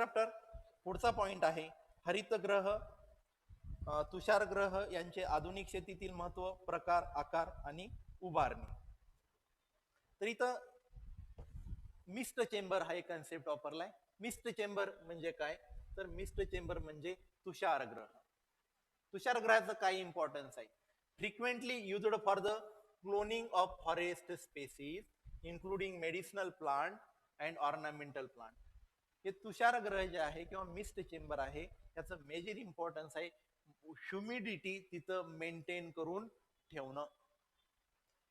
After पुढचा point आहे हरितग्रह तुषारग्रह यांचे आधुनिक शेतीतील महत्व, प्रकार, आकार आणि उभारणी. तर इथं मिस्ट चेंबर हा एक कन्सेप्ट वापरलाय. मिस्ट चेंबर म्हणजे काय, तर मिस्ट चेंबर म्हणजे तुषारग्रह. तुषारग्रहाचं काय इम्पॉर्टन्स आहे, frequently used for the cloning of forest species including medicinal plant and ornamental plant. हे तुषारग्रह जे आहे किंवा मिस्ट चेंबर आहे याचं मेजर इम्पॉर्टन्स आहे ह्युमिडिटी तिथं मेंटेन करून ठेवणं.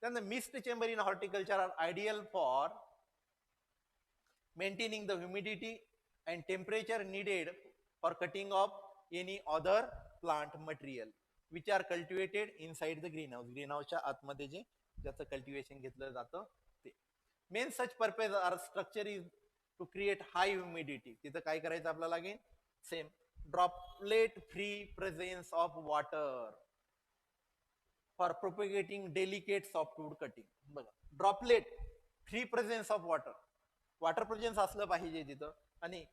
त्यानंतर mist chamber in horticulture are ideal for maintaining the humidity and temperature needed for cutting of any other plant material which are cultivated inside the greenhouse. ग्रीनहाऊसच्या आतमध्ये जे ज्याचं कल्टिवेशन घेतलं जातं ते. Main such purpose are structure is to create high humidity. तिथं काय करायचं आपल्याला लागेल, same droplet free presence of water for propagating delicate softwood cutting. बघा, droplet free presence of water, water presence असलं पाहिजे तिथं. आणि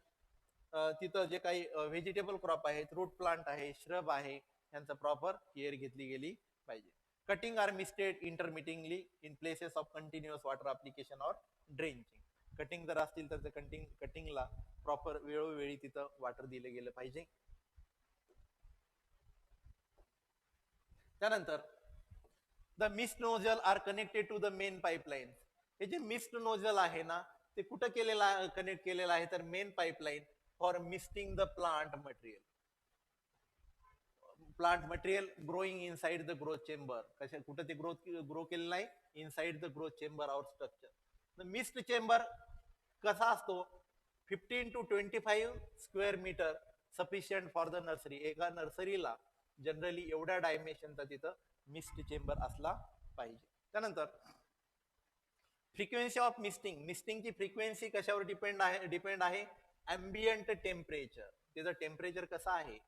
तिथं जे काही व्हेजिटेबल क्रॉप आहेत, रूट प्लांट आहे, श्रब आहे, यांचं प्रॉपर केअर घेतली गेली पाहिजे. Cutting are misted intermittingly in places of continuous water application or drenching. Cutting जर असतील तर कटिंगला प्रॉपर वेळोवेळी तिथं वॉटर दिलं गेलं पाहिजे. त्यानंतर the mist nozzle are connected to the main pipeline. हे जे मिस्ट नोझल आहे ना ते कुठं केलेलं कनेक्ट केलेलं आहे, तर main pipeline for misting the plant material. Plant material growing inside the growth chamber. कशा कुठं ते ग्रो केलेलं आहे, inside the growth chamber or structure. The mist chamber कसा असतो, 15 to 25 square metre sufficient for the nursery. एका नर्सरीला generally एवढ्या डायमेन्शनचा तिथं मिस्ट चेंबर असला पाहिजे. त्यानंतर फ्रिक्वेन्सी ऑफ मिस्टिंग. मिस्टिंगची फ्रिक्वेन्सी कशावर डिपेंड आहे ॲम्बियंट टेम्परेचर. तिथं टेम्परेचर कसं आहे,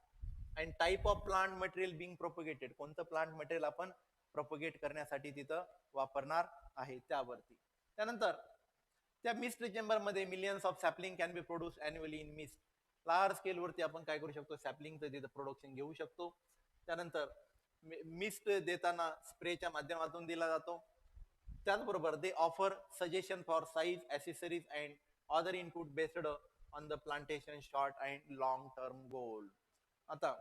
and type of plant material being propagated, कोणतं प्लांट मटेरियल आपण प्रोपगेट करण्यासाठी तिथं वापरणार आहे त्यावरती. त्यानंतर त्या मिस्ट चेंबर मध्ये millions of sapling can be produce annually in mist. Large scale वरती आपण काय करू शकतो, सॅपलिंगचं तिथं प्रोडक्शन घेऊ शकतो. त्यानंतर मिस्ट देताना स्प्रेच्या माध्यमातून दिला जातो. त्याचबरोबर दे offer suggestion four size, accessories and other input based on the plantation short and long term goal. आता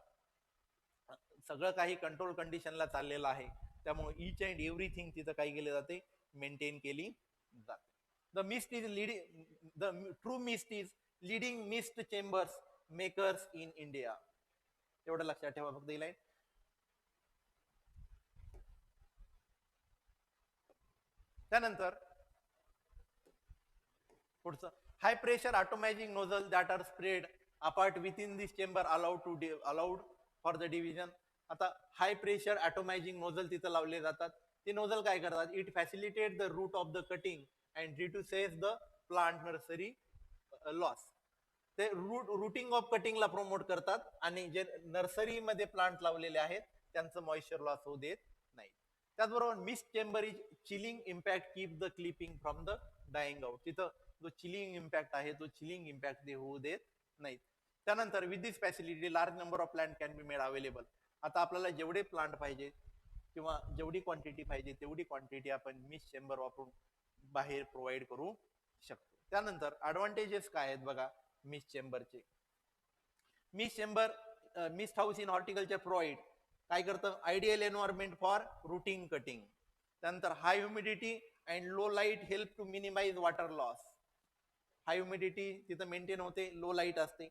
सगळं काही कंट्रोल कंडिशनला चाललेलं आहे, त्यामुळे इच अँड एव्हरीथिंग तिथं काय केले जाते, मेंटेन केली जाते. The mist is leading, the true mist is leading mist chambers makers in India. एवढं लक्षात ठेवा फक्त ही लाईन. त्यानंतर पुढचं high pressure automatic nozzle that are spread apart within this chamber allowed for the division. आता हाय प्रेशर ऑटोमॅजिक नोझल तिथं लावले जातात. ते नोझल काय करतात, it facilitate the root of the cutting and reduces the plant nursery loss. ते rooting of कटिंगला promote करतात आणि जे नर्सरीमध्ये प्लांट लावलेले आहेत त्यांचं मॉइश्चर लॉस होऊ देत नाही. त्याचबरोबर mist chamber is chilling impact keep the clipping from the dying out. तिथं जो चिलिंग इम्पॅक्ट आहे तो चिलिंग इम्पॅक्ट ते होऊ देत नाहीत. त्यानंतर with this facility large number of plant can be made available. आता आपल्याला जेवढे प्लांट पाहिजे किंवा जेवढी क्वांटिटी पाहिजे तेवढी क्वांटिटी आपण मिस्ट चेंबर वापरून बाहेर प्रोव्हाइड करू शकतो. त्यानंतर ऍडव्हान्टेजेस काय आहेत बघा मिस्ट चेंबरचे. Mist chamber mist house in horticulture provide काय करतं, ideal environment for rooting cutting. त्यानंतर high humidity and low light help to minimise water loss. High humidity तिथं मेंटेन होते, लो लाईट असते.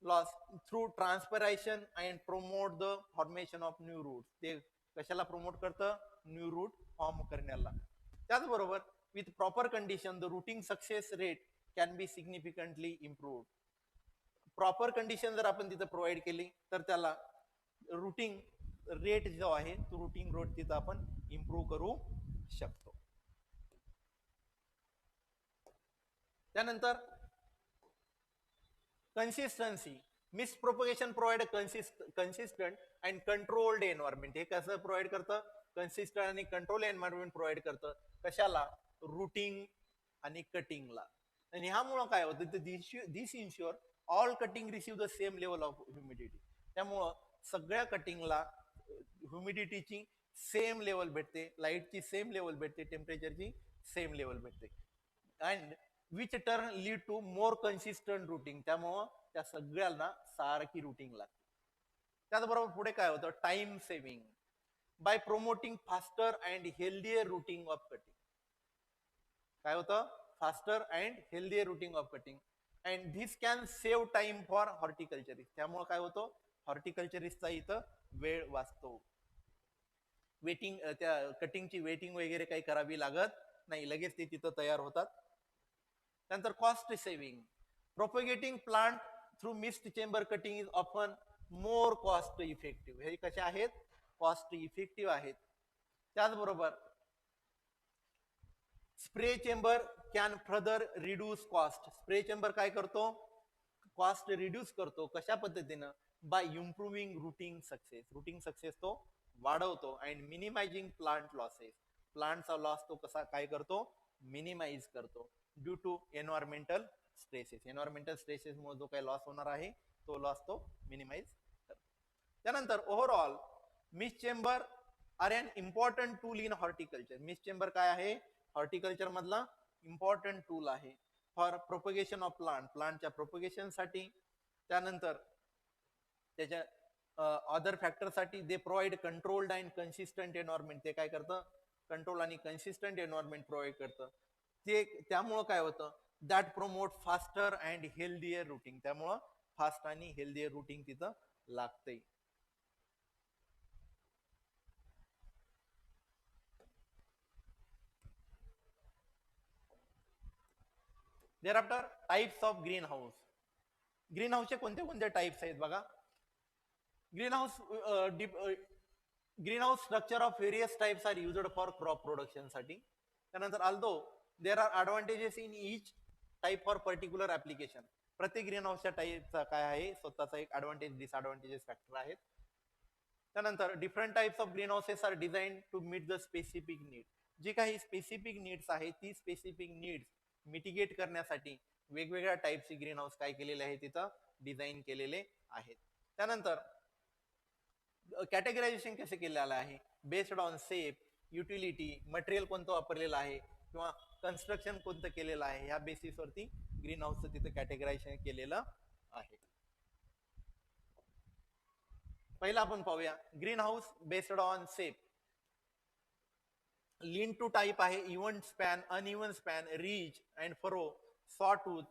Loss through transpiration and promote the formation of new root. ते कशाला promote करतं, new root form करण्याला. त्याचबरोबर with proper condition the rooting success rate can be significantly improved. Proper condition जर आपण तिथं प्रोव्हाइड केली तर त्याला रूटिंग रेट जो आहे तो रूटिंग रेट तिथं आपण इम्प्रूव्ह करू शकतो. त्यानंतर consistency. Mist propagation provide consistent and controlled environment. हे कसं प्रोव्हाइड करतं, कन्सिस्टंट आणि कंट्रोल एन्व्हायरमेंट प्रोव्हाइड करतं. कशाला, रूटिंग आणि कटिंगला. आणि ह्यामुळं काय होतं, this ensure all cutting receive the same level of humidity. त्यामुळं सगळ्या कटिंगला ह्युमिडिटीची सेम लेवल भेटते, लाईटची सेम लेवल भेटते, टेम्परेचरची सेम लेवल भेटते. And which turn lead to more consistent rooting. त्यामुळं त्या सगळ्यांना सारखी रुटिंग लागते. त्याचबरोबर पुढे काय होतं, time saving by promoting faster and healthier rooting of cutting. काय होतं, faster and healthier rooting of cutting. And this can save time for horticulturist. त्यामुळे काय होतं, हॉर्टिकल्चरिस्टचा इथं वेळ वाचतो. वेटिंग, त्या कटिंगची वेटिंग वगैरे काही करावी लागत नाही, लगेच ते तिथं तयार होतात. त्यानंतर cost saving. Propagating plant through mist chamber cutting is often more cost effective. हे कसे आहेत, कॉस्ट इफेक्टिव्ह आहेत. त्याचबरोबर spray chamber can further reduce cost. Spray chamber काय करतो, कॉस्ट रिड्यूस करतो. कशा पद्धतीनं, by improving rooting success. Rooting success तो वाढवतो. And minimising plant losses. प्लांटचा लॉस तो कसा काय करतो, मिनिमाइज करतो. Due to environmental stresses. Environmental stresses मुळे जो काही लॉस होणार आहे तो लॉस तो मिनिमाइज करतो. त्यानंतर overall mist chamber are an important tool in horticulture. Mist chamber काय आहे, हॉर्टिकल्चर मधला इम्पॉर्टंट टूल आहे फॉर प्रोपगेशन ऑफ प्लांट. प्लांटच्या प्रोपगेशन साठी. त्यानंतर त्याच्या अदर फॅक्टर साठी they provide controlled and consistent environment. ते काय करतं, कंट्रोल आणि कन्सिस्टंट एन्व्हायरमेंट प्रोव्हाइड करतं. ते त्यामुळं काय होतं, that promote faster and healthier rooting. त्यामुळं फास्ट आणि हेल्दियर रुटिंग तिथं लागते. Thereafter types of green house. Green हाऊसचे कोणते कोणते टाइप्स आहेत बघा. Green house green house structure of various types are used for crop production साठी. त्यानंतर although there are advantages in each type for particular application. प्रत्येक ग्रीन हाऊसच्या टाईपचा काय आहे, स्वतःचा एक ऍडव्हान्टेज डिसएडव्हान्टेजेस फॅक्टर आहेत. त्यानंतर different types of green houses are design to meet the specific need. जी काही स्पेसिफिक नीड्स आहेत ती स्पेसिफिक नीड्स मिटिगेट करण्यासाठी वेगवेगळ्या टाइपचे ग्रीन हाऊस काय केलेले आहे, तिथं डिझाईन केलेले आहेत. त्यानंतर कॅटेगरायझेशन कसे केलेलं आहे, based on shape, utility, material कोणतं वापरलेलं आहे किंवा कन्स्ट्रक्शन कोणतं केलेलं आहे, ह्या बेसिसवरती ग्रीन हाऊसचं तिथं कॅटेगरायझेशन केलेलं आहे. पहिला आपण पाहूया green house based on shape. Lean to type आहे, even span, uneven span, ridge and furrow, saw tooth,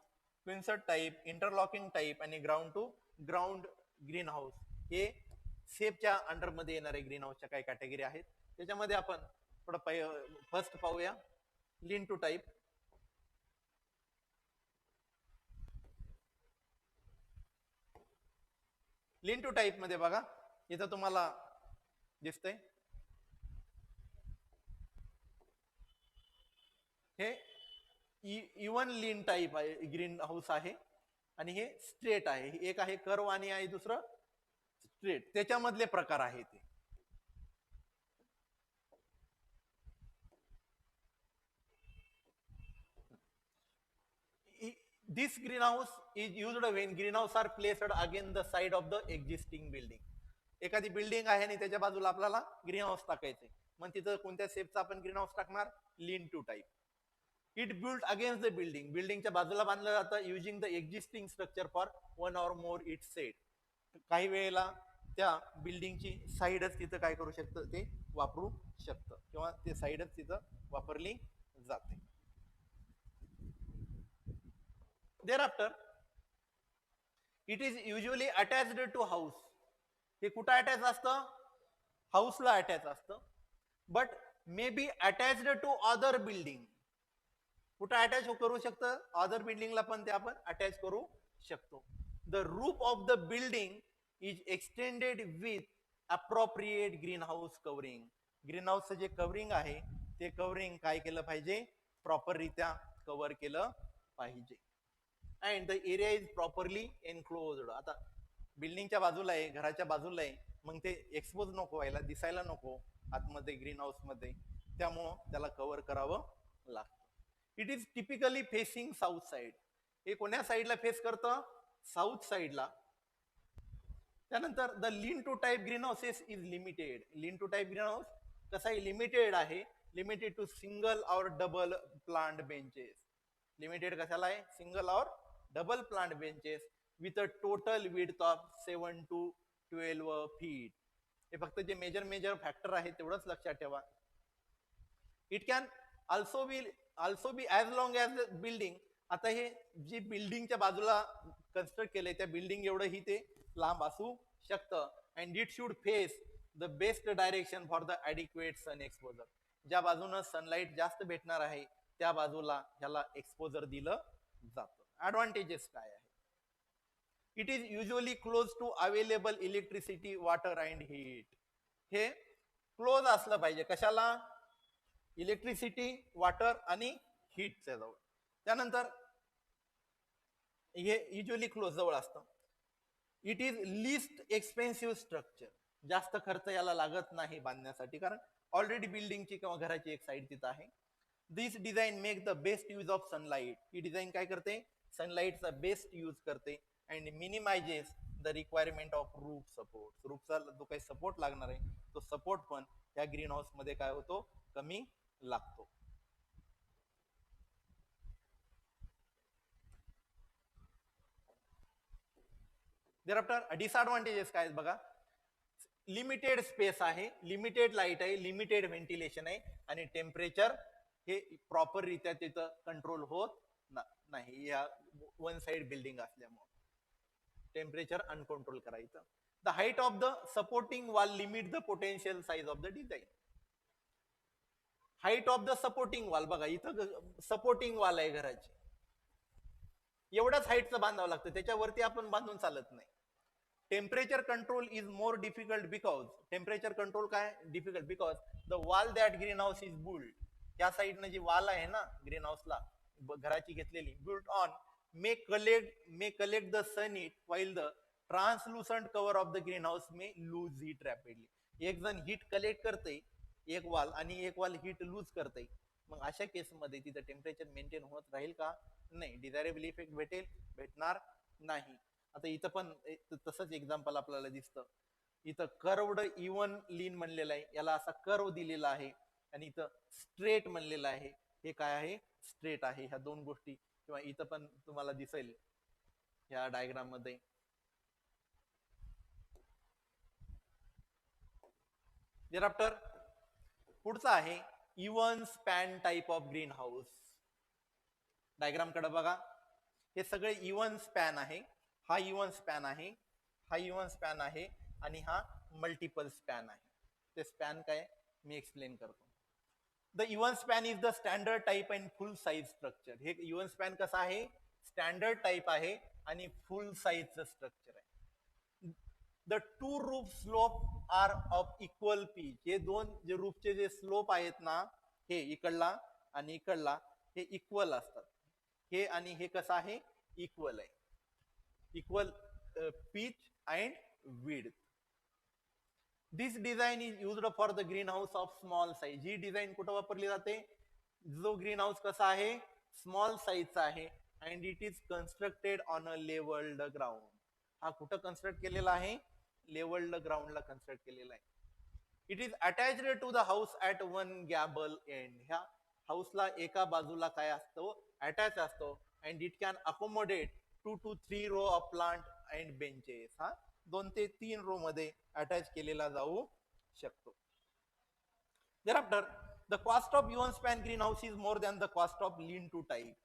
quonset type, interlocking type आणि ground to ground green house. हे सेपच्या अंडरमध्ये येणारे ग्रीन हाऊसच्या काही कॅटेगरी आहेत. त्याच्यामध्ये आपण थोडं फर्स्ट पाहूया lean to type. Lean to type मध्ये बघा, इथं तुम्हाला दिसतंय हे इवन लीन टाइप आहे, ग्रीन हाऊस आहे. आणि हे स्ट्रेट आहे, एक आहे कर्व आणि आहे दुसरं स्ट्रेट. त्याच्यामधले प्रकार आहे ते. This greenhouse is used when greenhouse are placed against the side of the existing building. एखादी बिल्डिंग आहे आणि त्याच्या बाजूला आपल्याला ग्रीन हाऊस टाकायचंय, मग तिथं कोणत्या शेपचा आपण ग्रीन हाऊस टाकणार, lean to type. It build against the building. बिल्डिंगच्या बाजूला बांधलं जातं using the existing structure for one or more it set. काही वेळेला त्या बिल्डिंगची साईडच तिथं काय करू शकतं, ते वापरू शकतं किंवा ते साईडच तिथं वापरली जाते. Thereafter, it is usually attached to house. हे कुठं अटॅच असतं, हाऊसला अटॅच असतं. But may be attached to other building. कुठं अटॅच करू शकतं, अदर बिल्डिंगला पण ते आपण अटॅच करू शकतो. The roof of the building is extended with appropriate green house covering. Green हाऊसचं जे कव्हरिंग आहे ते कव्हरिंग काय केलं पाहिजे, प्रॉपररित्या कव्हर केलं पाहिजे. And the area is properly enclosed. आता बिल्डिंगच्या बाजूला आहे, घराच्या बाजूला आहे, मग ते एक्सपोज नको व्हायला, दिसायला नको आतमध्ये ग्रीन हाऊस मध्ये, त्यामुळं त्याला कव्हर करावं लागतं. It is typically facing south side. हे कोण्या साईडला फेस करतं, साऊथ साईडला. त्यानंतर the lean to type green houses is limited. Lean to type green house कसा आहे, लिमिटेड आहे. Limited to single or double plant benches. Limited कशाला आहे, single or double plant benches with a total width of 7 to 12 feet. हे फक्त जे major factor आहे तेवढंच लक्षात ठेवा. It can also be as long as building. आता हे जी बिल्डिंगच्या बाजूला कन्स्ट्रक्ट केलंय त्या बिल्डिंग एवढंही ते लांब असू शकतं. And it should face the best direction for the adequate sun exposure. ज्या बाजूनं सनलाईट जास्त भेटणार आहे त्या बाजूला ह्याला एक्सपोजर दिलं जातं. ऍडव्हान्टेजेस काय आहे, it is usually close to available electricity, water and heat. हे क्लोज असलं पाहिजे कशाला, इलेक्ट्रिसिटी, वॉटर आणि हीटच्या जवळ. त्यानंतर हे युजली क्लोज जवळ असतं. It is list expensive structure. जास्त खर्च याला लागत नाही बांधण्यासाठी कारण ऑलरेडी बिल्डिंगची किंवा घराची एक साईड तिथं आहे. This design make the best use of sunlight. ही डिझाईन काय करते, सनलाईटचा बेस्ट यूज करते. And minimises the requirement of roof support. रूफचा जो काही सपोर्ट लागणार आहे तो सपोर्ट पण या ग्रीन हाऊस मध्ये काय होतो, कमी लागतो. thereafter डिसएडव्हान्टेजेस काय बघा, लिमिटेड स्पेस आहे, लिमिटेड लाईट आहे, लिमिटेड व्हेंटिलेशन आहे आणि टेम्परेचर हे प्रॉपर रित्या तिथं कंट्रोल होत नाही. या वन साइड बिल्डिंग असल्यामुळे टेम्परेचर अनकंट्रोल करायचं. The height of the supporting wall limit the potential size of the design. Height of the supporting wall बघा, इथं सपोर्टिंग वॉल आहे घराची, एवढ्याच हाईटचं बांधावं लागतं, त्याच्यावरती आपण बांधून चालत नाही. Temperature control is more difficult because. Temperature control काय difficult, because the wall that green house is built. या साईडनं जी वॉल आहे ना ग्रीन हाऊसला घराची घेतलेली, built on may collect the sun heat while the translucent cover of the green house may lose heat rapidly. एक जण हीट कलेक्ट करते एक वॉल आणि एक वॉल हीट लूज करते. मग अशा केसमध्ये तिथं टेम्परेचर मेंटेन होत राहील का, नाही. डिझायरेबल इफेक्ट भेटणार नाही. आता इथं पण तसंच एक्झाम्पल आपल्याला दिसतं. इथं कर्वड इवन लीन म्हणलेलं आहे, याला असा कर्व दिलेला आहे आणि इथं स्ट्रेट म्हणलेलं आहे. हे काय आहे, स्ट्रेट आहे. ह्या दोन गोष्टी किंवा इथं पण तुम्हाला दिसेल ह्या डायग्राम मध्ये. thereafter पुढचा आहे even span type of green house. Diagram कडे बघा, हे सगळे इवन स्पॅन आहे. हा इवन स्पॅन आहे, हा इवन स्पॅन आहे आणि हा मल्टिपल स्पॅन आहे. ते स्पॅन काय मी एक्सप्लेन करतो. The even span is the standard type and full size structure. हे इवन स्पॅन कसं आहे, स्टँडर्ड टाइप आहे आणि फुल साइजचं स्ट्रक्चर आहे. The two roof slope are of equal pitch. हे दोन जे रूफचे जे स्लोप आहेत ना, हे इकडला आणि इकडला हे इक्वल असतात. हे आणि हे कसं आहे, इक्वल आहे, equal pitch and width. This design is used for the green house of small size. ही डिझाईन कुठं वापरली जाते, जो ग्रीन हाऊस कसा आहे, स्मॉल साईजचा आहे and it is constructed on a levelled ground. हा कुठं कन्स्ट्रक्ट केलेला आहे, लेवल्ड ग्राउंडला कन्स्ट्रक्ट केलेला आहे. It is attached to the house at one gable end. ह्या हाऊसला एका बाजूला काय असतो, अटॅच असतो and it can accommodate 2 to 3 row of plant and benches. हा 2 ते 3 रो मध्ये अटॅच केलेला जाऊ शकतो. thereafter the cost of even span greenhouse is more than the cost of lean to type.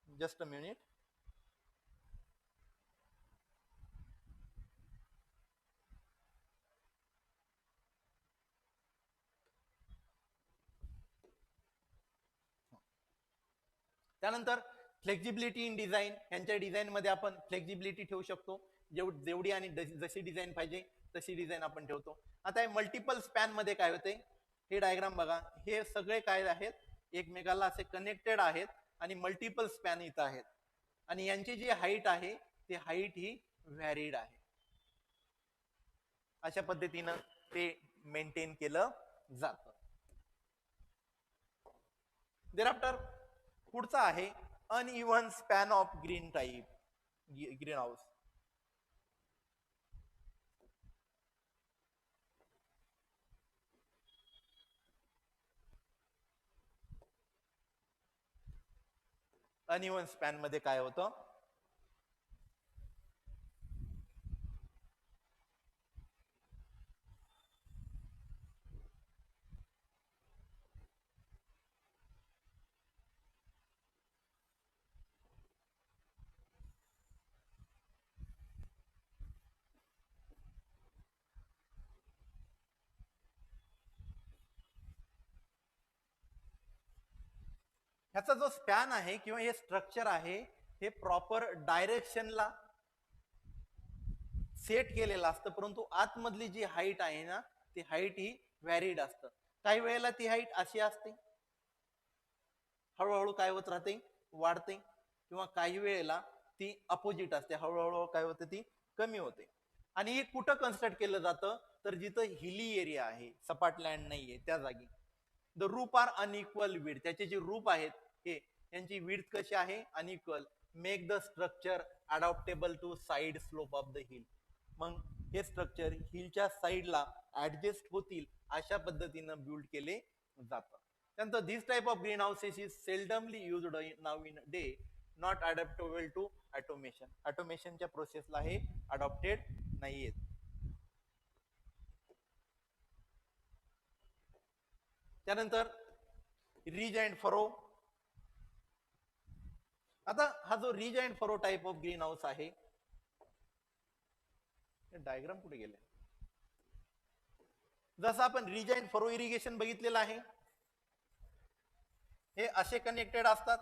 just a minute. त्यानंतर flexibility in design. यांच्या design मध्ये आपण फ्लेक्झिबिलिटी ठेवू शकतो, जेवढी आणि जशी डिझाईन पाहिजे तशी डिझाईन आपण ठेवतो. आता मल्टिपल स्पॅन मध्ये काय होते, हे डायग्राम बघा, हे सगळे काय आहेत, एकमेकाला असे कनेक्टेड आहेत आणि मल्टिपल स्पॅन इथं आहेत आणि यांची जी हाईट आहे ती हाईट ही व्हॅरिड आहे. अशा पद्धतीनं ते मेंटेन केलं जातं. thereafter पुढचा आहे uneven span of greenhouse. Uneven span मध्ये काय होतं, ह्याचा जो स्पॅन आहे किंवा हे स्ट्रक्चर आहे हे प्रॉपर डायरेक्शनला सेट केलेलं असतं, परंतु आतमधली जी हाईट आहे ना ती हाईट ही व्हॅरिड असतं. काही वेळेला ती हाईट अशी असते, हळूहळू काय होत राहते, वाढते, किंवा काही वेळेला ती अपोजिट असते, हळूहळू काय होते ती कमी होते. आणि हे कुठं कन्स्ट्रक्ट केलं जातं, तर जिथं हिली एरिया आहे, सपाट लँड नाहीये त्या जागी. द रूप आर अनइक्वल विड, त्याचे जे रूप आहेत हे यांची विड्थ कशी आहे, unequal, make the structure adaptable to side slope of the hill. मग हे स्ट्रक्चर हिलच्या साइडला ऍडजस्ट होतील अशा पद्धतीनं बिल्ड केले जातं. त्यानंतर this type of green houses is seldomly used now in day, not adaptable to automation. ऑटोमेशनच्या प्रोसेसला हे अडॉप्टेड नाहीयेत. त्यानंतर रिज अँड फरो. आता हा जो ridge and furrow type of green house आहे, डायग्राम कुठे गेले, जसं आपण रिज अँड फरो इरिगेशन बघितलेलं आहे, हे असे कनेक्टेड असतात.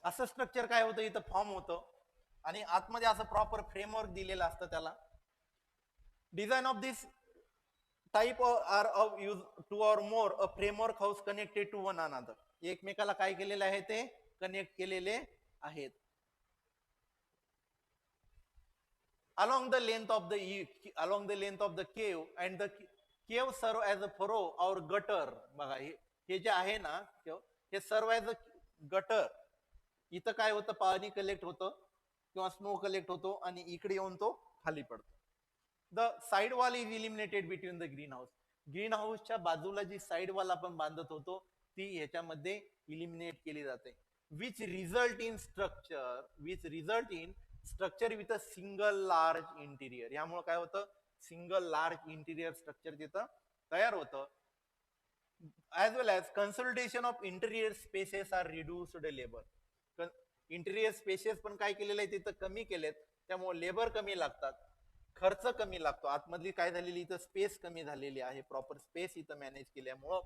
असं स्ट्रक्चर काय होतं इथं फॉर्म होतं आणि आतमध्ये असं प्रॉपर फ्रेमवर्क दिलेलं असतं त्याला. Design of this type are of use two or more a framework house connected to one another. एकमेकाला काय केलेले आहे ते कनेक्ट केलेले आहेत. along the length of the cave and the cave serve as a furrow or gutter. बघा हे जे आहे ना हे सर्व ॲज अ गटर. इथं काय होतं, पाणी कलेक्ट होतं किंवा स्नो कलेक्ट होतो आणि इकडे येऊन तो खाली पडतो. The side wall is eliminated between the green house. Green हाऊसच्या बाजूला जी साइड वॉल आपण बांधत होतो ती ह्याच्यामध्ये इलिमिनेट केली जाते. Which result in structure with a single large interior. यामुळे काय होतं, सिंगल लार्ज इंटिरियर स्ट्रक्चर तिथं तयार होतं. As well as consolidation of interior spaces are reduced labour. Interior spaces पण काय केलेलं आहे तिथं कमी केलेत, त्यामुळे लेबर कमी लागतात, खर्च कमी लागतो. आतमधली काय झालेली इथं स्पेस कमी झालेली आहे, प्रॉपर स्पेस इथं मॅनेज केल्यामुळं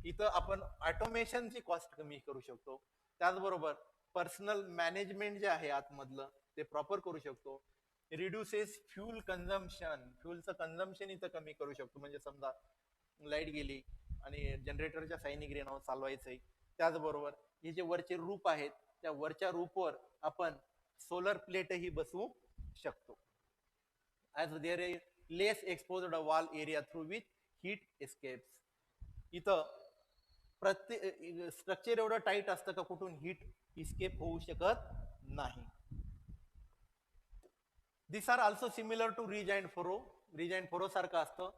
इथं आपण ऑटोमेशनची कॉस्ट कमी करू शकतो. त्याचबरोबर पर्सनल मॅनेजमेंट जे आहे आतमधलं ते प्रॉपर करू शकतो. Reduces fuel consumption. फ्यूलचं कन्झम्पशन इथं कमी करू शकतो. म्हणजे समजा लाईट गेली आणि जनरेटरच्या साईनी ग्रीन हाऊस चालवायचंय, त्याचबरोबर हे जे वरचे रूप आहेत त्या वरच्या रूपवर आपण सोलर प्लेटही बसवू शकतो. As there is less exposed wall area through which heat escapes. इथं प्रत्येक स्ट्रक्चर एवढं टाईट असतं का कुठून हीट इस्केप होऊ शकत नाही. This are also similar to ridge and furrow. Ridge and furrow सारखं असतं,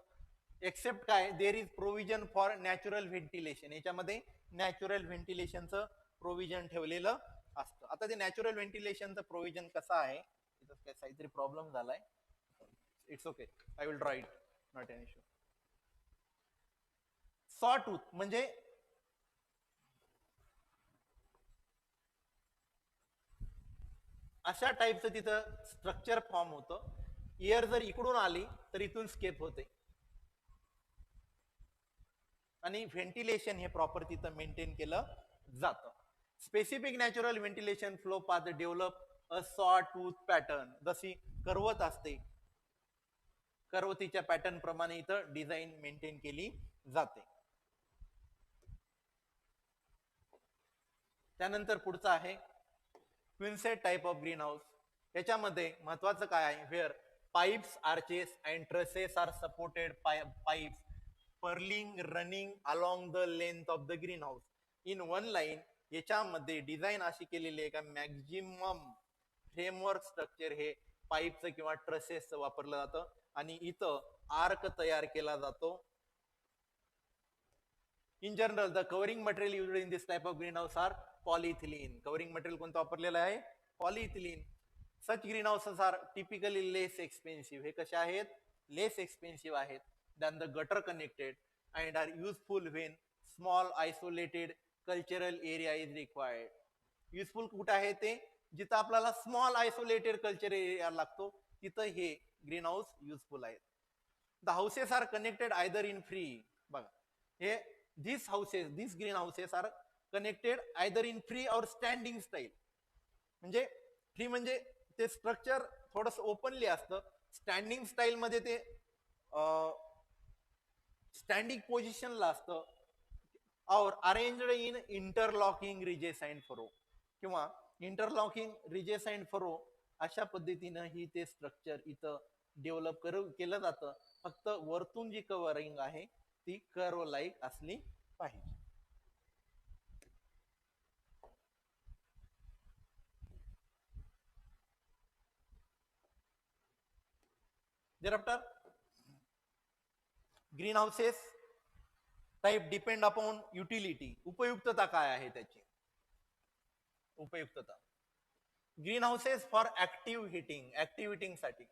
एक्सेप्ट काय, there is provision for natural ventilation. याच्यामध्ये नॅचरल व्हेंटिलेशनचं प्रोव्हिजन ठेवलेलं असतं. आता ते नॅचरल व्हेंटिलेशनचं प्रोव्हिजन कसं आहे, काय काहीतरी प्रॉब्लेम झालाय, it's okay, I will draw it, not an issue. सॉ टूथ म्हणजे अशा टाईपचं तिथं स्ट्रक्चर फॉर्म होतं. एअर जर इकडून आली तर इथून स्केप होते आणि व्हेंटिलेशन हे प्रॉपर तिथं मेंटेन केलं जातं. Specific natural ventilation flow path develop a सॉ टूथ पॅटर्न. जशी करवत असते, करवतीच्या पॅटर्न प्रमाणे इथं डिझाईन मेंटेन केली जाते. त्यानंतर पुढचं आहे quonset type of green house. याच्यामध्ये महत्वाचं काय आहे, where pipes, arches and trusses are supported pipes purlin running along the length of the green house in one line. याच्यामध्ये डिझाईन अशी केलेली आहे का मॅक्झिमम फ्रेमवर्क स्ट्रक्चर हे पाईपचं किंवा ट्रसेसचं वापरलं जातं आणि इथं आर्क तयार केला जातो. In general the covering material used in this type of green house are polyethylene. Covering material कोणतं वापरलेलं आहे? Polyethylene. Such green houses are typically less expensive. हे कसे आहेत? लेस एक्सपेन्सिव्ह आहेत than the gutter connected and are useful when small isolated cultural area is required. Useful कुठं आहे ते? जिथं आपल्याला स्मॉल आयसोलेटेड कल्चर एरिया लागतो तिथं हे ग्रीन हाऊस युजफुल आहेत. The houses are connected either in free. बघा हे these green houses are connected either in free or standing style. म्हणजे फ्री म्हणजे ते स्ट्रक्चर थोडस ओपनली असतं. स्टँडिंग स्टाईल मध्ये ते स्टँडिंग पोझिशनला असतं. और arranged in interlocking ridges and furrow किंवा इंटरलॉकिंग रिजेस अँड फरो अशा पद्धतीनं ही ते स्ट्रक्चर इथं डेव्हलप केलं जातं. फक्त वरतून जी कव्हरिंग आहे ती कर्व लाईक असली पाहिजे. thereafter green houses type depend upon utility. उपयुक्तता काय आहे त्याची? उपयुक्तता green houses for active heating साठी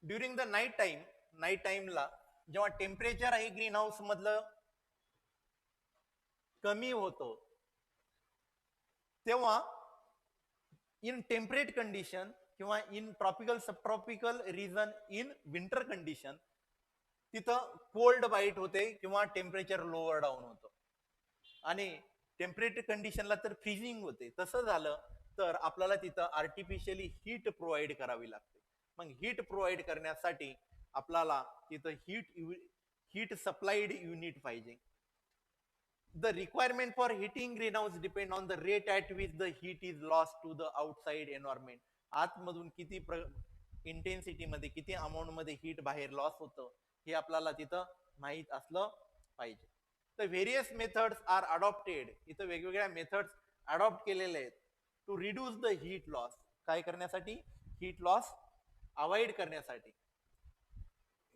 ड्युरिंग द नाईट टाइमला जेव्हा टेम्परेचर आहे ग्रीन हाऊस मधलं कमी होतं तेव्हा इन टेम्परेट कंडिशन किंवा in tropical subtropical region in winter condition तिथं कोल्ड बाईट होते किंवा टेम्परेचर लोअर डाऊन होतं आणि टेम्परेट कंडिशनला तर फ्रीजिंग होते. तसं झालं तर आपल्याला तिथं आर्टिफिशियली हीट प्रोव्हाइड करावी लागते. मग हीट प्रोव्हाइड करण्यासाठी आपल्याला तिथं हीट सप्लाइड युनिट पाहिजे. The requirement for heating greenhouse depend on the rate at which the heat is lost to the outside environment. आतमधून किती इंटेन्सिटी मध्ये किती अमाऊंट मध्ये हीट बाहेर लॉस होतं हे आपल्याला तिथं माहित असलं पाहिजे. तर व्हेरियस मेथड्स आर अडॉप्टेड. इथं वेगवेगळ्या मेथड्स अडॉप्ट केलेले आहेत to reduce the heat loss. काय करण्यासाठी? हीट लॉस अवॉइड करण्यासाठी.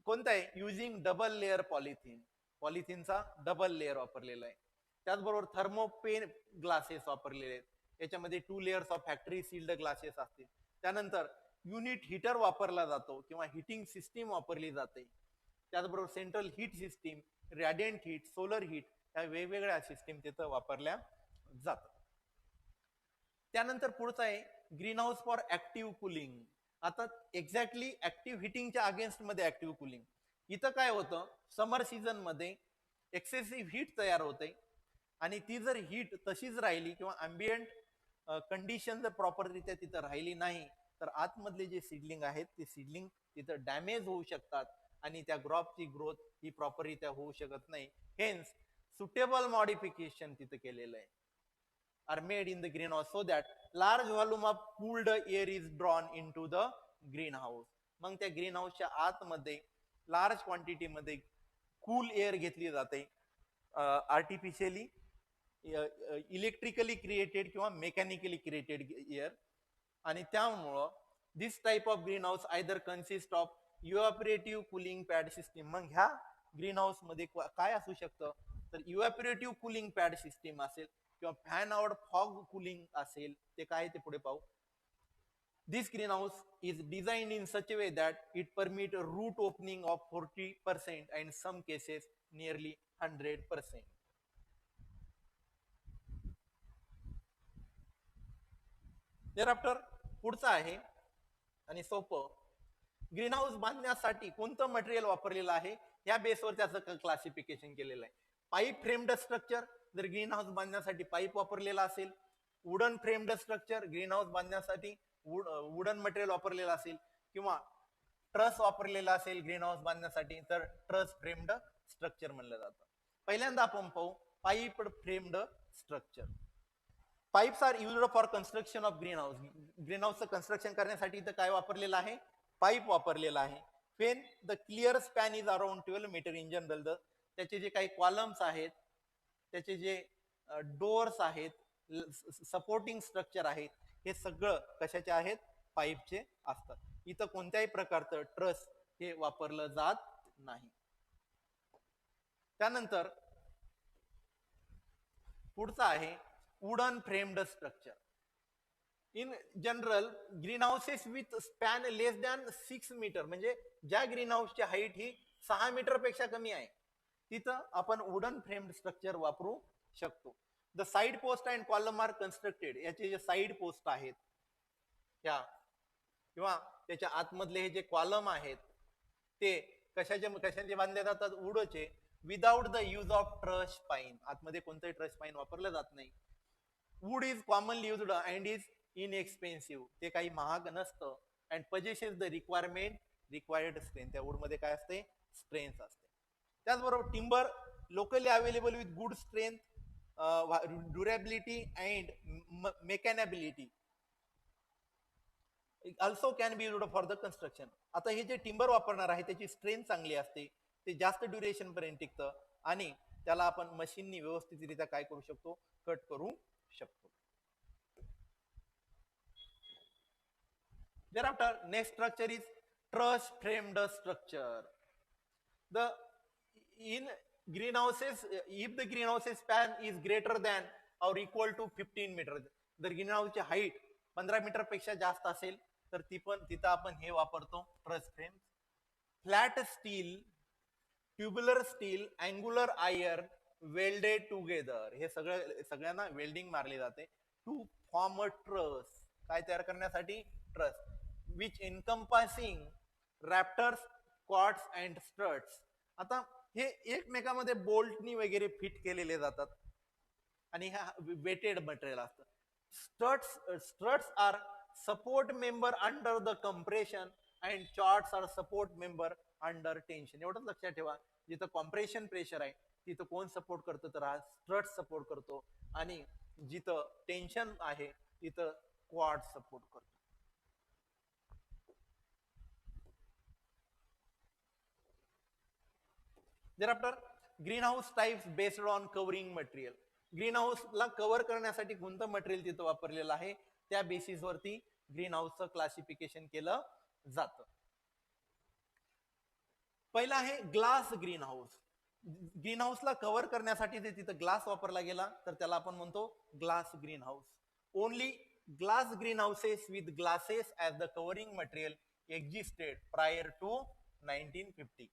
कोणतं आहे? Using double layer polythene. पॉलिथिनचा डबल लेअर वापरलेला आहे. त्याचबरोबर थर्मोपेन ग्लासेस वापरलेले आहेत. याच्यामध्ये 2 layers of factory sealed glasses असतील. त्यानंतर युनिट हीटर वापरला जातो किंवा हिटिंग सिस्टीम वापरली जाते. त्याचबरोबर central heat system, radiant heat, solar heat या वेगवेगळ्या सिस्टीम तिथं वापरल्या जातात. त्यानंतर पुढचं आहे green house for active cooling. आता एक्झॅक्टली ऍक्टिव्ह हिटिंगच्या अगेन्स्ट मध्ये ऍक्टिव्ह कुलिंग. इथं काय होतं? समर सीझन मध्ये एक्सेसिव्ह हीट तयार होते आणि ती जर हीट तशीच राहिली किंवा अँबियंट कंडिशन जर प्रॉपररित्या तिथं राहिली नाही तर आतमधले जे सीडलिंग आहेत ते सीडलिंग तिथं डॅमेज होऊ शकतात आणि त्या क्रॉपची ग्रोथ ही प्रॉपररित्या होऊ शकत नाही. हेन्स सुटेबल मॉडिफिकेशन तिथं केलेलं आहे are made in the greenhouse so that large volume of cooled air is drawn into the greenhouse. मग त्या ग्रीन हाऊसच्या आतमध्ये लार्ज क्वांटिटी मध्ये कूल एअर घेतली जाते आर्टिफिशियली इलेक्ट्रिकली क्रिएटेड किंवा मेकॅनिकली क्रिएटेड एअर. आणि त्यामुळं this type of green house either consist of evaporative cooling pad system. मग ह्या ग्रीन हाऊस मध्ये काय असू शकतं? तर इव्हॅपोरेटिव्ह कुलिंग पॅड सिस्टीम असेल किंवा फॅन आउट फॉग कुलिंग असेल. ते काय ते पुढे पाहू. This greenhouse is designed in such a way that it permit a root opening of 40% and some cases nearly 100%. Thereafter पुढचं आहे आणि सोपं. ग्रीन हाऊस बांधण्यासाठी कोणतं मटेरियल वापरलेलं आहे या बेसवर त्याचं क्लासिफिकेशन केलेलं आहे. Pipe framed structure. जर ग्रीन हाऊस बांधण्यासाठी पाईप वापरलेला असेल. Wooden framed structure. Green house बांधण्यासाठी वुडन मटेरियल वापरलेलं असेल किंवा ट्रस वापरलेला असेल ग्रीन हाऊस बांधण्यासाठी तर ट्रस फ्रेम्ड स्ट्रक्चर म्हणलं जातं. पहिल्यांदा आपण पाहू pipe framed structure. Pipes are used for construction of green house. Green हाऊसचं कन्स्ट्रक्शन करण्यासाठी इथं काय वापरलेलं आहे? पाईप वापरलेला आहे. When the clear span is around 12 metre in general the त्याचे जे काही कॉलम्स आहेत, त्याचे जे डोअर्स आहेत, सपोर्टिंग स्ट्रक्चर आहेत, हे सगळं कशाचे आहेत, पाईपचे असतात. इथं कोणत्याही प्रकारचं ट्रस हे वापरलं जात नाही. त्यानंतर पुढचा आहे wooden framed structure. In general green houses with span less than 6 metre, म्हणजे ज्या ग्रीन हाऊसची हाईट ही 6 मीटर पेक्षा कमी आहे, तिथं आपण वुडन फ्रेम्ड स्ट्रक्चर वापरू शकतो. The side post and column are constructed. याचे जे साइड पोस्ट आहेत ह्या किंवा त्याच्या आतमधले हे जे कॉलम आहेत ते कशाचे बांधले जातात, वुडचे, without the use of truss pine. आतमध्ये कोणतंही ट्रश पाईन वापरलं जात नाही. Wood is commonly used and is inexpensive. ते काही महाग नसतं. And possesses the required strength. त्या वूड मध्ये काय असते, स्ट्रेंथ असते. त्याचबरोबर timber locally available with good strength, durability and machinability also can be used for the construction. आता हे जे टिंबर वापरणार आहे त्याची स्ट्रेंथ चांगली असते, ते जास्त ड्युरेशन पर्यंत टिकतं आणि त्याला आपण मशीननी व्यवस्थितरित्या काय करू शकतो, कट करू शकतो. Thereafter, next structure is truss framed structure. The in greenhouses, if the greenhouses span is greater than or equal to 15 meter, जर ग्रीनहाऊस ची हाईट 15 मीटर पेक्षा जास्त असेल तर तिथं आपण हे वापरतो, truss frame. Flat steel, tubular steel, angular iron welded together, हे सगळ्यांना वेल्डिंग मारली जाते टू फॉर्म अ ट्रस. काय तयार करण्यासाठी, truss, which encompassing rafters, chords and struts. आता हे एकमेकांमध्ये बोल्टनी वगैरे फिट केलेले जातात आणि ह्या वेटेड मटेरियल असतं. Struts are support member under the compression and chords are support member under tension. एवढंच लक्षात ठेवा, जिथं कॉम्प्रेशन प्रेशर आहे तिथं कोण सपोर्ट करतो, तर हा स्ट्रट सपोर्ट करतो, आणि जिथं टेन्शन आहे तिथं क्वाड सपोर्ट करतो. Thereafter, greenhouse types based on covering material. Green हाऊसला कव्हर करण्यासाठी कोणतं मटेरियल तिथं वापरलेलं आहे त्या बेसिसवरती ग्रीन हाऊसचं क्लासिफिकेशन केलं जातं. पहिला आहे ग्लास ग्रीन हाऊस. ग्रीन हाऊसला कव्हर करण्यासाठी जे तिथं ग्लास वापरला गेला तर त्याला आपण म्हणतो glass green house. Only glass green houses with glasses as the covering material existed prior to 1950.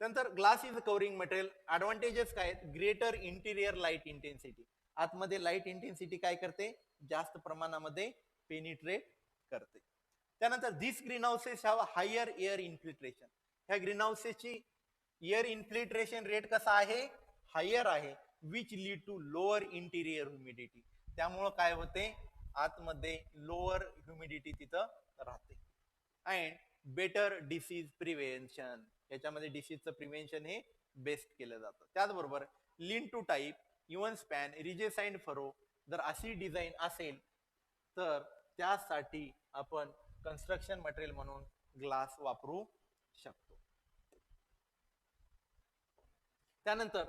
नंतर glass is covering material. Advantages काय आहेत, ग्रेटर इंटिरियर लाईट इंटेन्सिटी. आतमध्ये लाईट इंटेन्सिटी काय करते, जास्त प्रमाणामध्ये पेनिट्रेट करते. त्यानंतर this green houses have higher air infiltration. ह्या ग्रीन हाऊसेसची एअर इन्फिल्ट्रेशन रेट कसा आहे, हायर आहे, which lead to lower interior humidity. त्यामुळं काय होते, आतमध्ये लोअर ह्युमिडिटी तिथं राहते. And better disease prevention. याच्यामध्ये डिसीजचं प्रिव्हेन्शन हे बेस्ट केलं जातं. त्याचबरोबर lean to type, even span, ridges and furrow. जर अशी डिझाईन असेल तर त्यासाठी आपण कन्स्ट्रक्शन मटेरियल म्हणून ग्लास वापरू शकतो. त्यानंतर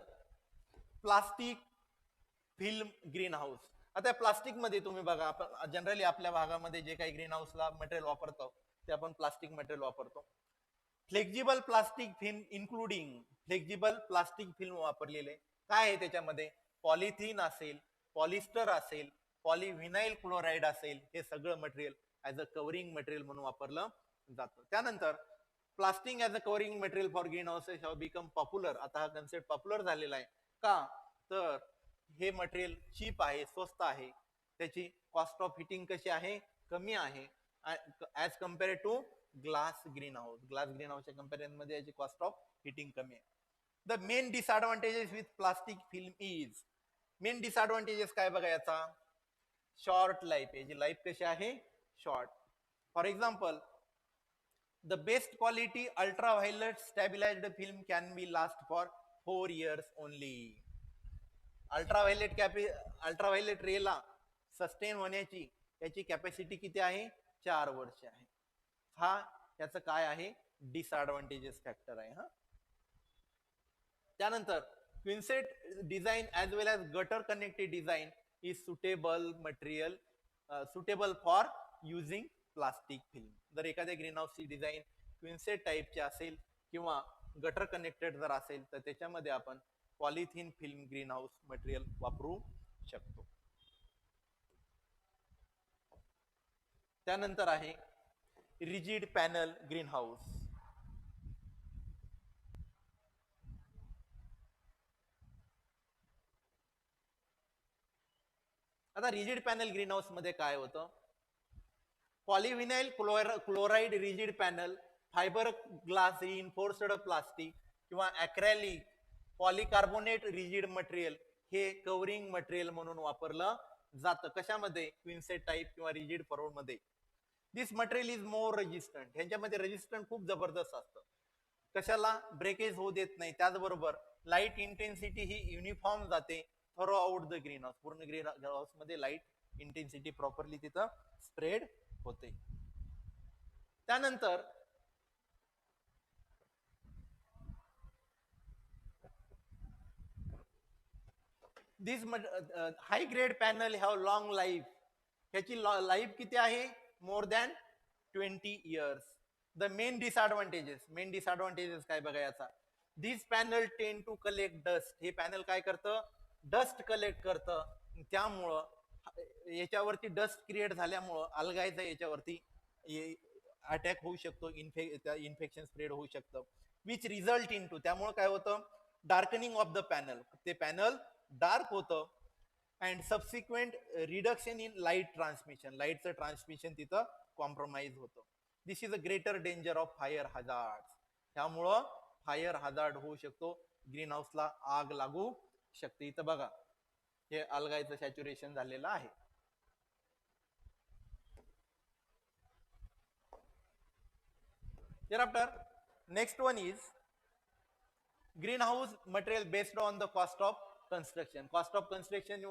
प्लास्टिक फिल्म ग्रीन हाऊस. आता प्लास्टिक मध्ये तुम्ही बघा, आपण जनरली आपल्या भागामध्ये जे काही ग्रीन हाऊसला मटेरियल वापरतो ते आपण प्लास्टिक मटेरियल वापरतो. Flexible plastic film including flexible plastic film वापरलेले. काय आहे त्याच्यामध्ये, पॉलिथिन असेल, पॉलिस्टर असेल, पॉलिव्हिनाइल क्लोराईड असेल, हे सगळं material as a covering material म्हणून वापरलं जातं. त्यानंतर plastic as a covering material for green houses have become popular. आता हा कन्सेप्ट पॉप्युलर झालेला आहे का, तर हे मटेरियल चीप आहे, स्वस्त आहे, त्याची कॉस्ट ऑफ हिटिंग कशी आहे, कमी आहे as compare to glass green house. Glass green हाऊसच्या कंपॅरिझन मध्ये याची कॉस्ट ऑफ हिटिंग कमी आहे. The main disadvantages with plastic film is. Main disadvantages काय बघा याचा, शॉर्ट लाईफ. याची लाईफ कशी आहे, short. For example, the best quality ultraviolet stabilized film can be last for 4 years only. Ultraviolet रेला sustain होण्याची याची कॅपॅसिटी किती आहे, 4 वर्ष आहे. हा याचं काय आहे, डिसएडव्हान्टेजेस फॅक्टर आहे. हा त्यानंतर Quonset design as well as gutter connected design is suitable for using plastic film. जर एखाद्या ग्रीन हाऊसची डिझाईन क्विन्सेट टाईपची असेल किंवा गटर कनेक्टेड जर असेल तर त्याच्यामध्ये आपण polythene film green house material वापरू शकतो. त्यानंतर आहे रिजिड पॅनल ग्रीन हाऊस. आता रिजिड पॅनल ग्रीन हाऊस मध्ये काय होतं, polyvinyl chloride rigid panel, fibre glass reinforced plastic किंवा अॅक्रेलिक पॉलिकार्बोनेट रिजिड मटेरियल हे कव्हरिंग मटेरियल म्हणून वापरलं जातं. कशामध्ये, क्विन्सेट टाईप किंवा रिजिड फॉर्म मध्ये. दिस मटेरियल इज मोर रेजिस्टंट. ह्यांच्यामध्ये रेजिस्टंट खूप जबरदस्त असतं. कशाला, ब्रेकेज होऊ देत नाही. त्याचबरोबर लाईट इंटेन्सिटी ही युनिफॉर्म जाते throughout the green house. पूर्ण ग्रीन हाऊस मध्ये लाईट इंटेन्सिटी प्रॉपरली तिथं स्प्रेड होते. त्यानंतर this high grade panel have long life. ह्याची लाईफ किती आहे, more than 20 years. The main disadvantages काय बघा याचा. This panel tend to collect dust. हे पॅनल काय करतं, डस्ट कलेक्ट करतं. त्यामुळं याच्यावरती डस्ट क्रिएट झाल्यामुळं अलगायचा याच्यावरती अटॅक होऊ शकतो, इन्फेक्शन स्प्रेड होऊ शकतं. विच रिझल्ट इन टू, त्यामुळे काय होतं, डार्कनिंग ऑफ द पॅनल. ते पॅनल डार्क होतं. And subsequent reduction in light transmission. लाईटचं ट्रान्समिशन तिथं कॉम्प्रोमाइज होतं. This is a greater danger of fire hazard. त्यामुळं फायर हजार्ड होऊ शकतो, ग्रीन हाऊसला आग लागू शकते. इथं बघा हे अलगायचं सॅच्युरेशन झालेलं आहे. Thereafter, next one is greenhouse material based on the cost of construction. Cost of construction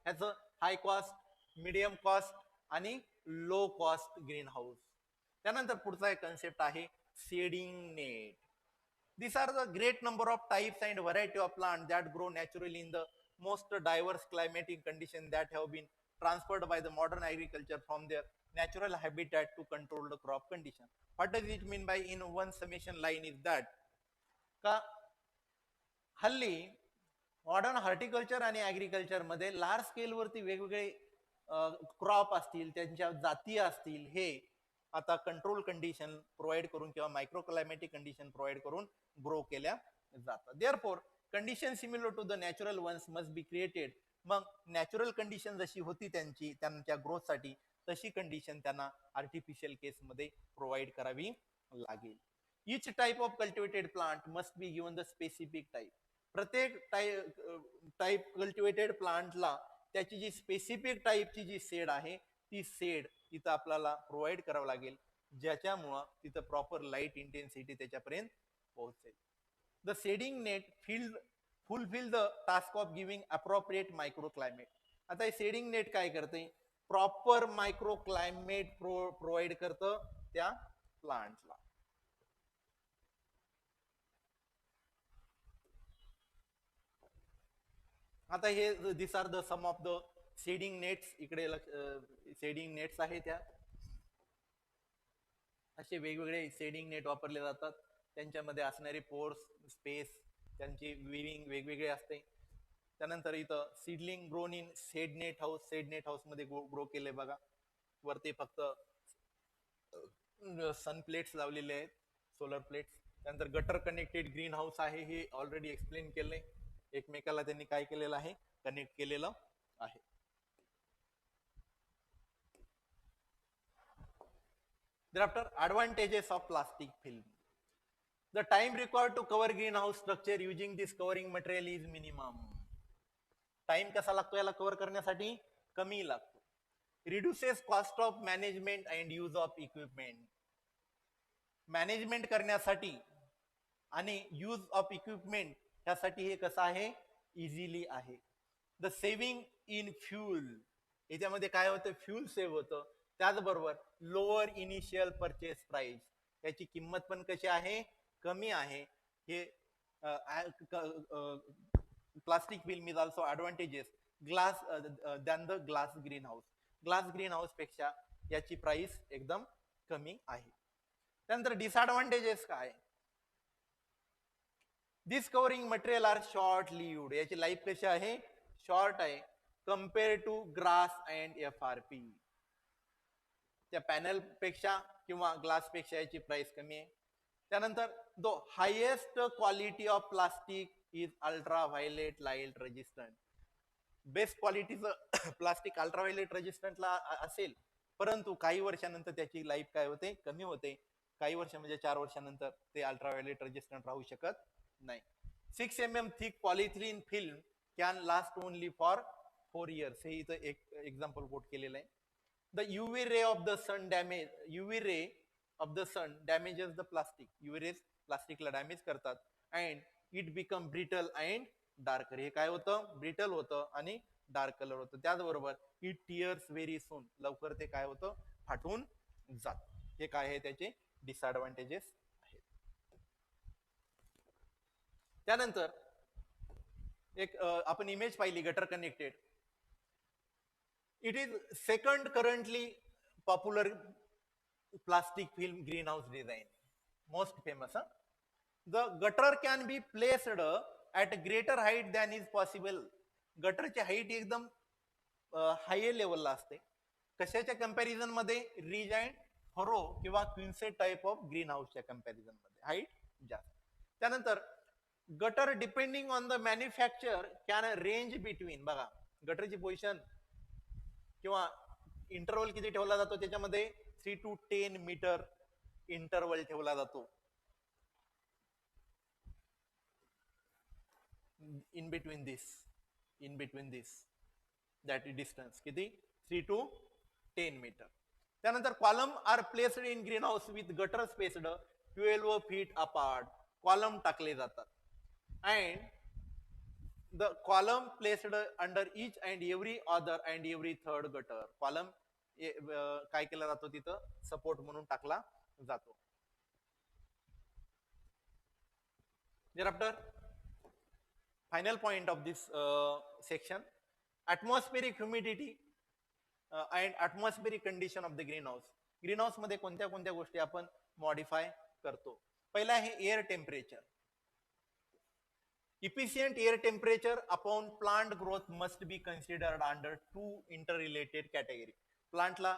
has a high cost, medium cost आणि low cost greenhouse. त्यानंतर पुढचा एक कन्सेप्ट आहे shading net. These are the great number of types and variety of plants that grow naturally in the most diverse climatic conditions that have been transferred by the modern agriculture from their natural habitat to control the crop condition. What does it mean by in one summation line is that का हल्ली modern horticulture आणि agriculture मध्ये large scale वरती वेगवेगळे crop असतील, त्यांच्या जाती असतील, हे आता कंट्रोल कंडिशन प्रोव्हाइड करून किंवा मायक्रो क्लायमॅटिक कंडिशन प्रोव्हाइड करून ग्रो केल्या जातात. Therefore condition similar to the natural ones must be created. मग नॅचरल कंडिशन जशी होती त्यांच्या ग्रोथसाठी, तशी कंडिशन त्यांना आर्टिफिशियल केसमध्ये प्रोव्हाइड करावी लागेल. Each type of cultivated plant must be given the specific type. प्रत्येक टाइप कल्टिवेटेड प्लांटला त्याची जी स्पेसिफिक टाईपची जी सेड आहे ती सेड तिथं आपल्याला प्रोव्हाइड करावं लागेल, ज्याच्यामुळं तिथं प्रॉपर लाईट इंटेन्सिटी त्याच्यापर्यंत पोहोचेल. The shading net fulfil the task of giving appropriate micro climate. आता हे शेडिंग नेट काय करते, प्रॉपर मायक्रो क्लायमेट प्रोव्हाइड करतं त्या प्लांटला. आता हे this are the some of the shading nets. इकडे शेडिंग नेट्स आहे, त्या असे वेगवेगळे शेडिंग नेट वापरले जातात. त्यांच्यामध्ये असणारे पोर्स, स्पेस, त्यांची विविंग वेगवेगळे असते. त्यानंतर इथं seedling grown in shade net house. Shade net house मध्ये ग्रो केले बघा. वरती फक्त सन प्लेट्स लावलेले आहेत, सोलर प्लेट्स. त्यानंतर गटर कनेक्टेड ग्रीन हाऊस आहे, हे ऑलरेडी एक्सप्लेन केलंय. एकमेकाला त्यांनी काय केलेलं आहे, कनेक्ट केलेलं आहे. Thereafter, advantages of plastic film. The time required to cover greenhouse structure using this covering material is minimum. Time कसा लागतो याला कव्हर करण्यासाठी, कमी लागतो. Reduces cost of management and use of equipment. Management करण्यासाठी आणि यूज ऑफ इक्विपमेंट यासाठी हे कसं आहे, इझिली आहे. The saving in fuel. याच्यामध्ये काय होतं, फ्यूल सेव्ह होतं. त्याचबरोबर लोअर इनिशियल परचेस प्राइस, याची किंमत पण कशी आहे, कमी आहे. हे plastic film is also advantageous glass than the glass greenhouse. Glass green house पेक्षा याची प्राइस एकदम कमी आहे. त्यानंतर डिसएडव्हान्टेजेस काय? This covering material are short lived, याची लाईफ कशी आहे? शॉर्ट आहे compare to grass and FRP. त्या पॅनल पेक्षा किंवा ग्लास पेक्षा याची प्राइस कमी आहे. त्यानंतर the highest quality of plastic is ultraviolet light resistant. Best क्वालिटीचं प्लास्टिक अल्ट्राव्हायलेट रेजिस्टंटला असेल, परंतु काही वर्षानंतर त्याची लाईफ काय होते? कमी होते. काही वर्ष म्हणजे 4 वर्षानंतर ते अल्ट्राव्हायलेट रेजिस्टंट राहू शकत नाही. 6 mm thick polyethylene film can last only for 4 years. हे इथं एक एक्झाम्पल कोट केलेलं आहे. The UV ray of the sun damage, UV ray of the sun damages the plastic. UV rays प्लास्टिकला डॅमेज करतात and it become brittle and darker. हे काय होतं? ब्रिटल होतं आणि डार्क कलर होतं. त्याचबरोबर it tears very soon. लवकर ते काय होतं? फाटून जात. हे काय आहे त्याचे डिसएडव्हान्टेजेस आहेत. त्यानंतर एक आपण इमेज पाहिली gutter connected. It is second currently popular plastic film greenhouse design. Most famous. The gutter can be placed at greater height than is possible. गटरची हाईट एकदम हाय लेवलला असते. कशाच्या कंपॅरिझन मध्ये? रिज अँड फरो किंवा quonset type of green हाऊसच्या comparison मध्ये height जास्त. त्यानंतर gutter depending on the manufacture can range between, बघा गटरची पोझिशन किंवा इंटरवल किती ठेवला जातो त्याच्यामध्ये? 3 to 10 मीटर इंटरवल ठेवला जातो. In between this that distance किती? 3 to 10 मीटर. त्यानंतर column are placed in green house with gutter spaced 12 feet apart. Column टाकले जातात and the column placed under each and every other and every third gutter. Column काय केला जातो? तिथं support म्हणून टाकला जातो. thereafter final point of this section, atmospheric humidity and atmospheric condition of the greenhouse. Greenhouse मध्ये कोणत्या कोणत्या गोष्टी आपण मॉडिफाय करतो? पहिला आहे air temperature. Efficient air temperature upon plant growth must be considered under 2 interrelated category. प्लांटला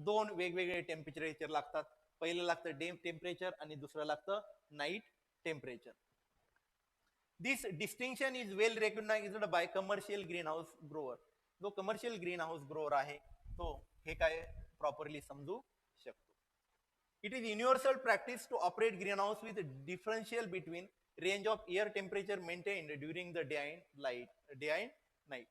2 वेगवेगळे टेम्परेचर लागतात. पहिलं लागतं डे टेम्परेचर आणि दुसरं लागतं night temperature. This distinction is well recognised by commercial green house grower. जो कमर्शियल ग्रीन हाऊस ग्रोअर आहे तो हे काय प्रॉपरली समजू शकतो. It is universal practice to operate green house with differential between range of air temperature maintained during the day and night.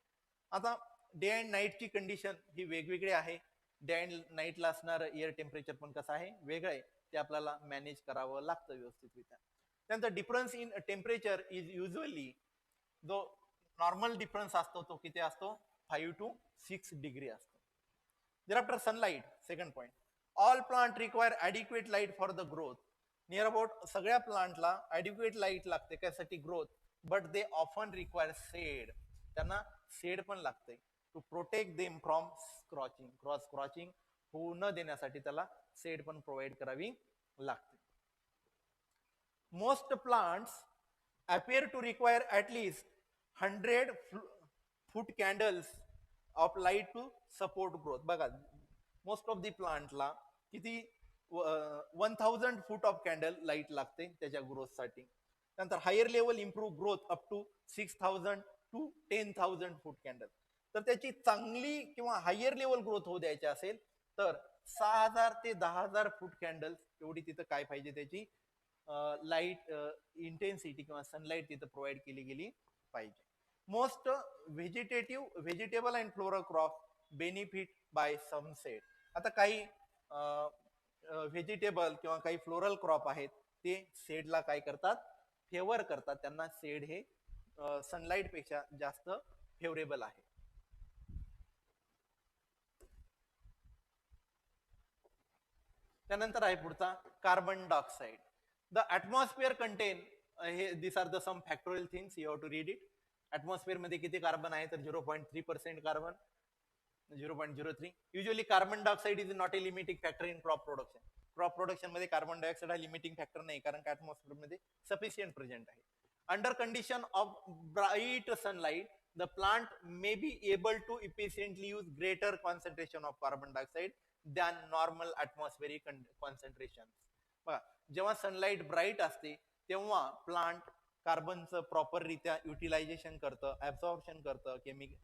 आता day and नाईटची condition ही वेगवेगळी आहे. डे अँड नाईटला असणारं एअर टेम्परेचर पण कसं आहे? वेगळं आहे. ते आपल्याला मॅनेज करावं लागतं व्यवस्थितरित्या. त्यानंतर difference in temperature is usually, जो नॉर्मल डिफरन्स असतो तो किती असतो? 5 to 6 डिग्री असतो. thereafter sunlight, second point. All plant require adequate light for the growth. Near about सगळ्या प्लांटला ॲडिक्वेट लाईट लागते कशासाठी? Growth. But they often require shade. त्यांना शेड पण लागते to protect them from scorching. Cross scorching होऊ न देण्यासाठी त्याला शेड पण प्रोव्हाइड करावी लागते. Most plants appear to require at least 100 foot candles of light to support growth. बघा मोस्ट ऑफ दी प्लांटला किती? 1000 फूट ऑफ कॅन्डल लाईट लागते त्याच्या ग्रोथ साठी. नंतर higher level improve growth up to 6000 to 10,000 foot candle. तर त्याची चांगली किंवा हायर लेवल ग्रोथ होऊ द्यायची असेल तर 6000 ते 10000 फूट कॅन्डल्स एवढी तिथं काय पाहिजे? त्याची लाईट इंटेन्सिटी किंवा सनलाईट तिथं प्रोव्हाइड केली गेली पाहिजे. Most vegetable and floral crop benefit by sunset. आता काही व्हेजिटेबल किंवा काही फ्लोरल क्रॉप आहेत ते शेडला काय करतात? फेवर करतात. त्यांना शेड हे सनलाईट पेक्षा जास्त फेवरेबल आहे. त्यानंतर आहे पुढचा carbon dioxide. The atmosphere contain हे this are the some factorial things you have to read it. Atmosphere मध्ये किती कार्बन आहे तर 0.3% carbon, 0.03. Usually carbon dioxide is not a limiting factor in crop production. Crop production मध्ये carbon dioxide हा limiting factor नाही, कारण का atmosphere मध्ये सफिशियंट प्रेझेंट आहे. Under condition of bright sunlight the plant may be able to efficiently use greater concentration of carbon dioxide than normal atmospheric concentration. बघा, जेव्हा sunlight bright असते तेव्हा प्लांट कार्बनचं प्रॉपररित्या युटिलायझेशन करतं, ऍब्सॉर्प्शन करतं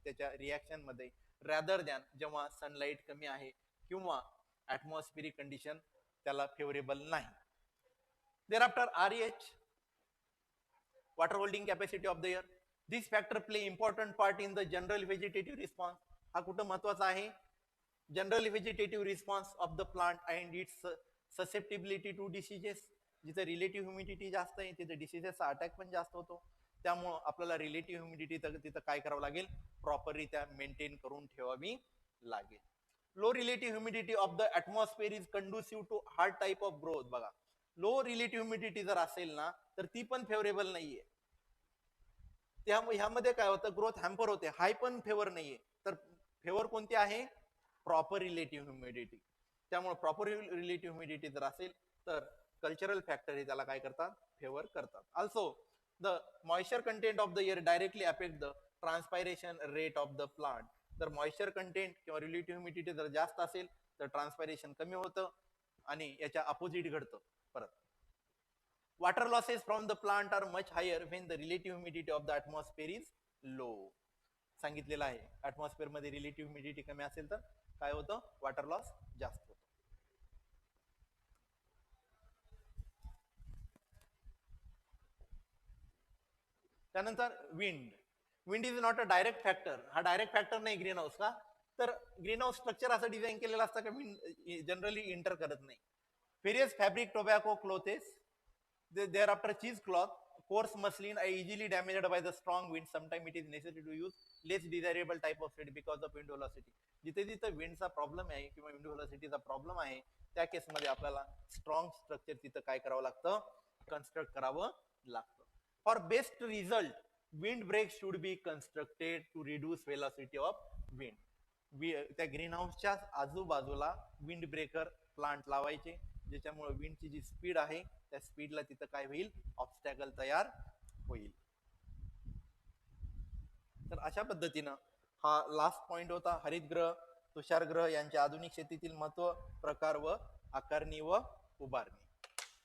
त्याच्या रिॲक्शन मध्ये, रॅदर दॅन जेव्हा सनलाइट कमी आहे किंवा ऍटमॉस्फेरिक कंडिशन त्याला फेवरेबल नाही. thereafter REH, water holding capacity of the air. This factor play important part in the general vegetative response. हा कुठं महत्वाचा आहे? General vegetative response of the plant and its susceptibility to diseases. जिथे relative humidity जास्त आहे तिथे डिसीजेसचा attack पण जास्त होतो. त्यामुळं आपल्याला रिलेटिव्ह ह्युमिडिटी तिथं काय करावं लागेल? प्रॉपररित्या मेंटेन करून ठेवावी लागेल. Low relative humidity of the atmosphere is conducive to hard type of growth. बघा, लो रिलेटिव्ह ह्युमिडिटी जर असेल ना तर ती पण फेवरेबल नाहीये. ह्यामध्ये काय होतं? ग्रोथ हॅम्पर होते. हाय पण फेवर नाहीये. तर फेवर कोणती आहे? Proper relative humidity. त्यामुळे प्रॉपर रिलेटिव्ह ह्युमिडिटी जर असेल तर कल्चरल फॅक्टर हे त्याला काय करतात? फेवर करतात. Also the moisture content of the air directly affect the transpiration rate of the plant. तर मॉइश्चर कंटेंट किंवा रिलेटिव्ह ह्युमिडिटी जर जास्त असेल तर ट्रान्सपायरेशन कमी होतं आणि याच्या अपोजिट घडतं. परत water losses from the plant are much higher when the relative humidity of the atmosphere is low. सांगितलेलं आहे, ऍटमॉस्फिअर मध्ये रिलेटिव्ह ह्युमिडिटी कमी असेल तर काय होतं? वॉटर लॉस जास्त होतो. त्यानंतर wind. Wind is not a direct factor. हा डायरेक्ट फॅक्टर नाही ग्रीन हाऊस का? तर ग्रीन हाऊस स्ट्रक्चर असं डिझाईन केलेलं असतं का विंड जनरली इंटर करत नाही. Various fabric, tobacco, clothes, thereafter cheesecloth, coarse muslin are easily damaged by the strong wind. Sometimes it is necessary to use less desirable type of shade because of wind velocity. जिथे जिथे विंडचा problem आहे किंवा wind व्हेलॉसिटीचा problem आहे त्या केसमध्ये आपल्याला strong structure तिथं काय करावं लागतं? कन्स्ट्रक्ट करावं लागतं. For best result wind break should be constructed to reduce velocity of wind. त्या ग्रीन हाऊसच्या आजूबाजूला विंड ब्रेकर प्लांट लावायचे, ज्याच्यामुळे विंडची जी स्पीड आहे त्या स्पीडला तिथं काय होईल? ऑब्स्टॅकल तयार होईल. तर अशा पद्धतीनं हा लास्ट पॉइंट होता, हरितगृह, तुषारगृह यांच्या आधुनिक शेतीतील महत्व, प्रकार व आकारणी व उभारणी.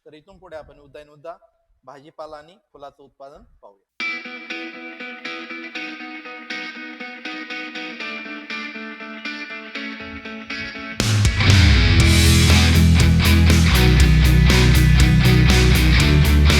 तर इथून पुढे आपण उद्यान भाजीपाला आणि फुलाचं उत्पादन पाहूया.